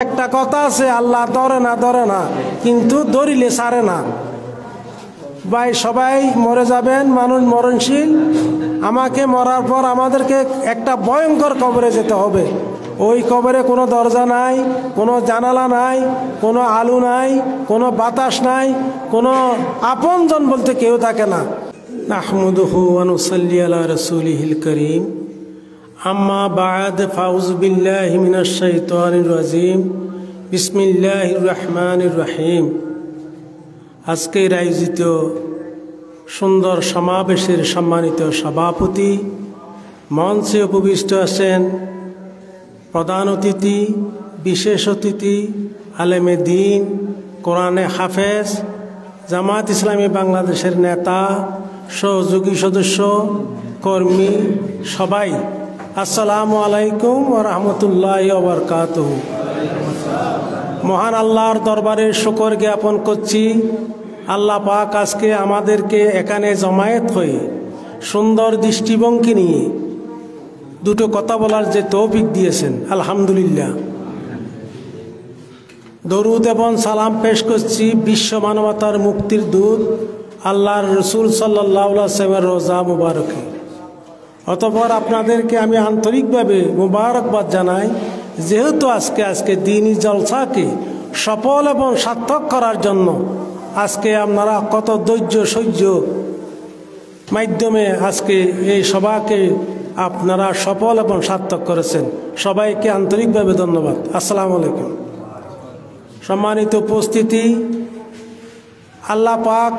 একটা কথা আছে, আল্লাহ ধরে না কিন্তু ধরিলে ছাড়ে না। ভাই সবাই মরে যাবেন, মানুষ মরণশীল। আমাকে মরার পর আমাদেরকে একটা ভয়ঙ্কর কবরে যেতে হবে। ওই কবরে কোনো দরজা নাই, কোনো জানালা নাই, কোনো আলো নাই, কোনো বাতাস নাই, কোনো আপনজন বলতে কেউ থাকে না। নাহমাদুহু ওয়া নুসাল্লি আলা রাসূলিহিল কারীম। আম্মা বা'দ, ফাউযু বিল্লাহি মিনাশ শাইতানির রাজীম। বিসমিল্লাহির রহমানির রহিম। আজকের আয়োজিত সুন্দর সমাবেশের সম্মানিত সভাপতি, মঞ্চে উপবিষ্ট আছেন প্রধান অতিথি, বিশেষ অতিথি, আলেমে দ্বীন, কোরআনে হাফেজ, জামাত ইসলামী বাংলাদেশের নেতা, সহযোগী সদস্য, কর্মী, সবাই আসসালামু আলাইকুম ওয়া রাহমাতুল্লাহি ওয়া বারাকাতুহু। মহান আল্লাহর দরবারে শুকর জ্ঞাপন করছি। আল্লাহ পাক আজকে আমাদেরকে এখানে জমায়েত হয়ে সুন্দর দৃষ্টিভঙ্গি নিয়ে দুটো কথা বলার যে তৌফিক দিয়েছেন, আলহামদুলিল্লাহ। দরুদ এবং সালাম পেশ করছি বিশ্ব মানবতার মুক্তির দূত আল্লাহর রসুল সাল্লাল্লাহু আলাইহি ওয়াসাল্লামের রোজা মুবারকে। অতঃপর আপনাদেরকে আমি আন্তরিকভাবে মুবারকবাদ জানাই, যেহেতু আজকে দ্বীনি জলসাকে সফল এবং সার্থক করার জন্য আজকে আপনারা কত ধৈর্য সহ্য মাধ্যমে আজকে এই সভাকে আপনারা সফল এবং সার্থক করেছেন। সবাইকে আন্তরিকভাবে ধন্যবাদ। আসসালামু আলাইকুম। সম্মানিত উপস্থিতি, আল্লাহ পাক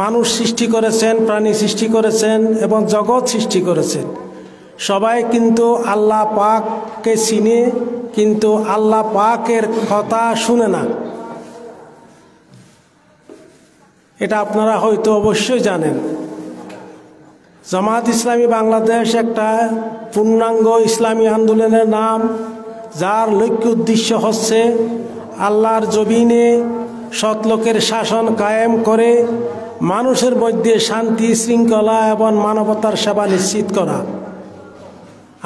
মানুষ সৃষ্টি করেছেন, প্রাণী সৃষ্টি করেছেন এবং জগৎ সৃষ্টি করেছেন। সবাই কিন্তু আল্লাহ পাককে চিনে, কিন্তু আল্লাহ পাকের কথা শুনে না। এটা আপনারা হয়তো অবশ্যই জানেন। জামাত ইসলামী বাংলাদেশ একটা পূর্ণাঙ্গ ইসলামী আন্দোলনের নাম, যার লক্ষ্য উদ্দেশ্য হচ্ছে আল্লাহর জমিনে সৎলোকের শাসন কায়েম করে মানুষের মধ্যে শান্তি, শৃঙ্খলা এবং মানবতার সেবা নিশ্চিত করা।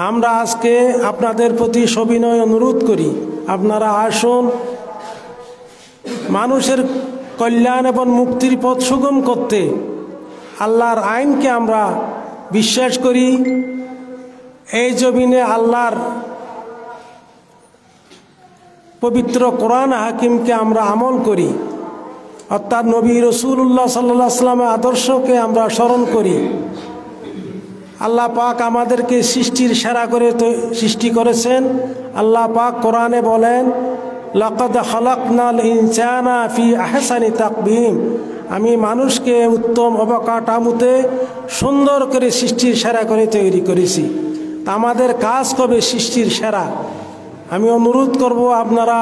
আমরা আজকে আপনাদের প্রতি সবিনয় অনুরোধ করি, আপনারা আসুন। মানুষের কল্যাণ এবং মুক্তির পথ সুগম করতে আল্লাহর আইনকে আমরা বিশ্বাস করি। এই জমিনে আল্লাহর পবিত্র কোরআন হাকিমকে আমরা আমল করি, অর্থাৎ নবী রাসূলুল্লাহ সাল্লাল্লাহু আলাইহি ওয়াসাল্লামের আদর্শকে আমরা স্মরণ করি। আল্লাহ পাক আমাদেরকে সৃষ্টির সেরা করে সৃষ্টি করেছেন। আল্লাহ পাক কোরআনে বলেন, লাকাদ খালাকনাল ইনসানা ফি আহসানি তাকবীম। আমি মানুষকে উত্তম অবকাঠামোতে সুন্দর করে সৃষ্টির সেরা করে তৈরি করেছি। তা আমাদের কাজ কবে সৃষ্টির সেরা? আমি অনুরোধ করব, আপনারা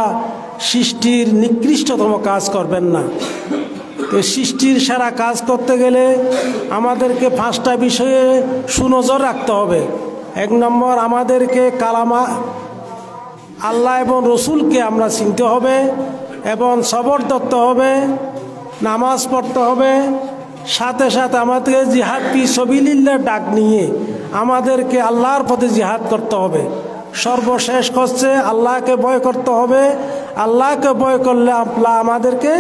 সৃষ্টির নিকৃষ্টতম কাজ করবেন না। তো সৃষ্টির সেরা কাজ করতে গেলে আমাদেরকে 5টা বিষয়ে সুনজর রাখতে হবে। 1 নম্বর, আমাদেরকে কালামা আল্লাহ এবং রসুলকে আমরা চিনতে হবে এবং সবর ধরতে হবে, নামাজ পড়তে হবে। সাথে সাথে আমাদেরকে জিহাদ ফি সাবিলিল্লাহ ডাক নিয়ে আমাদেরকে আল্লাহর পথে জিহাদ করতে হবে। সর্বশেষ হচ্ছে আল্লাহকে ভয় করতে হবে। আল্লাহকে ভয় করলে আল্লাহ আমাদেরকে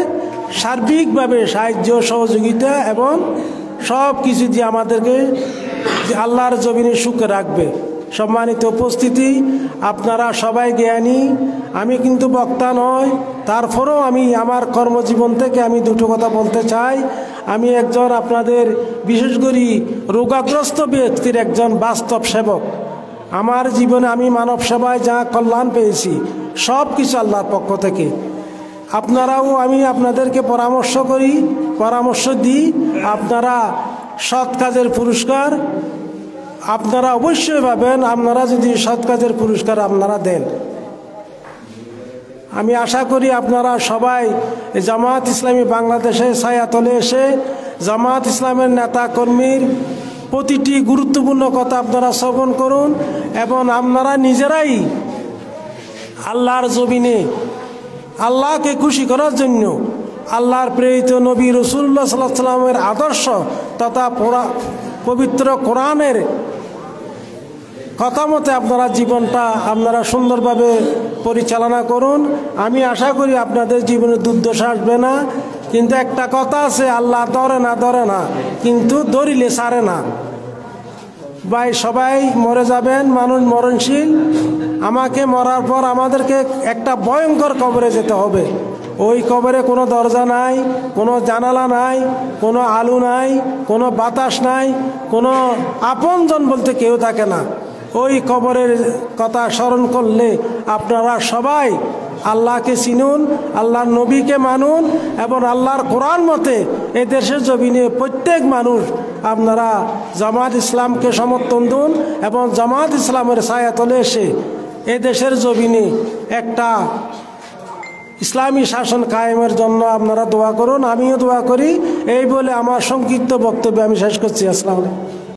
সার্বিকভাবে সাহায্য, সহযোগিতা এবং সব কিছু দিয়ে আমাদেরকে আল্লাহর জমিনে সুখে রাখবে। সম্মানিত উপস্থিতি, আপনারা সবাই জ্ঞানী, আমি কিন্তু বক্তা নয়। তারপরেও আমি আমার কর্মজীবন থেকে আমি দুটো কথা বলতে চাই। আমি একজন আপনাদের বিশেষ করে রোগাগ্রস্ত ব্যক্তির একজন বাস্তব সেবক। আমার জীবনে আমি মানব সেবায় যা কল্যাণ পেয়েছি সব কিছু আল্লাহর পক্ষ থেকে। আপনারাও, আমি আপনাদেরকে পরামর্শ দিই, আপনারা সৎ কাজের পুরস্কার আপনারা অবশ্যই পাবেন, আপনারা যদি সৎ কাজের পুরস্কার আপনারা দেন। আমি আশা করি আপনারা সবাই জামাত ইসলামী বাংলাদেশের ছায়াতলে এসে জামাত ইসলামের নেতা কর্মীর প্রতিটি গুরুত্বপূর্ণ কথা আপনারা শ্রবণ করুন এবং আপনারা নিজেরাই আল্লাহর জমিনে আল্লাহকে খুশি করার জন্য আল্লাহর প্রেরিত নবী রাসূলুল্লাহ সাল্লাল্লাহু আলাইহি ওয়াসাল্লামের আদর্শ তথা পবিত্র কোরআনের কথা মতে আপনারা জীবনটা আপনারা সুন্দরভাবে পরিচালনা করুন। আমি আশা করি আপনাদের জীবনে দুর্দশা আসবে না। কিন্তু একটা কথা আছে, আল্লাহ ধরে না কিন্তু ধরিলে ছাড়ে না। ভাই সবাই মরে যাবেন, মানুষ মরণশীল। আমাকে মরার পর আমাদেরকে একটা ভয়ঙ্কর কবরে যেতে হবে। ওই কবরে কোনো দরজা নাই, কোনো জানালা নাই, কোনো আলো নাই, কোনো বাতাস নাই, কোনো আপনজন বলতে কেউ থাকে না। ওই কবরের কথা স্মরণ করলে আপনারা সবাই আল্লাহকে চিনুন, আল্লাহর নবীকে মানুন এবং আল্লাহর কোরআন মতে এই দেশের জমিনে প্রত্যেক মানুষ আপনারা জামাত ইসলামকে সমর্থন দিন এবং জামাত ইসলামের ছায়াতলে এসে এই দেশের জমিনে একটা ইসলামী শাসন কায়েমের জন্য আপনারা দোয়া করুন। আমিও দোয়া করি। এই বলে আমার সংক্ষিপ্ত বক্তব্য আমি শেষ করছি। আসসালামু আলাইকুম।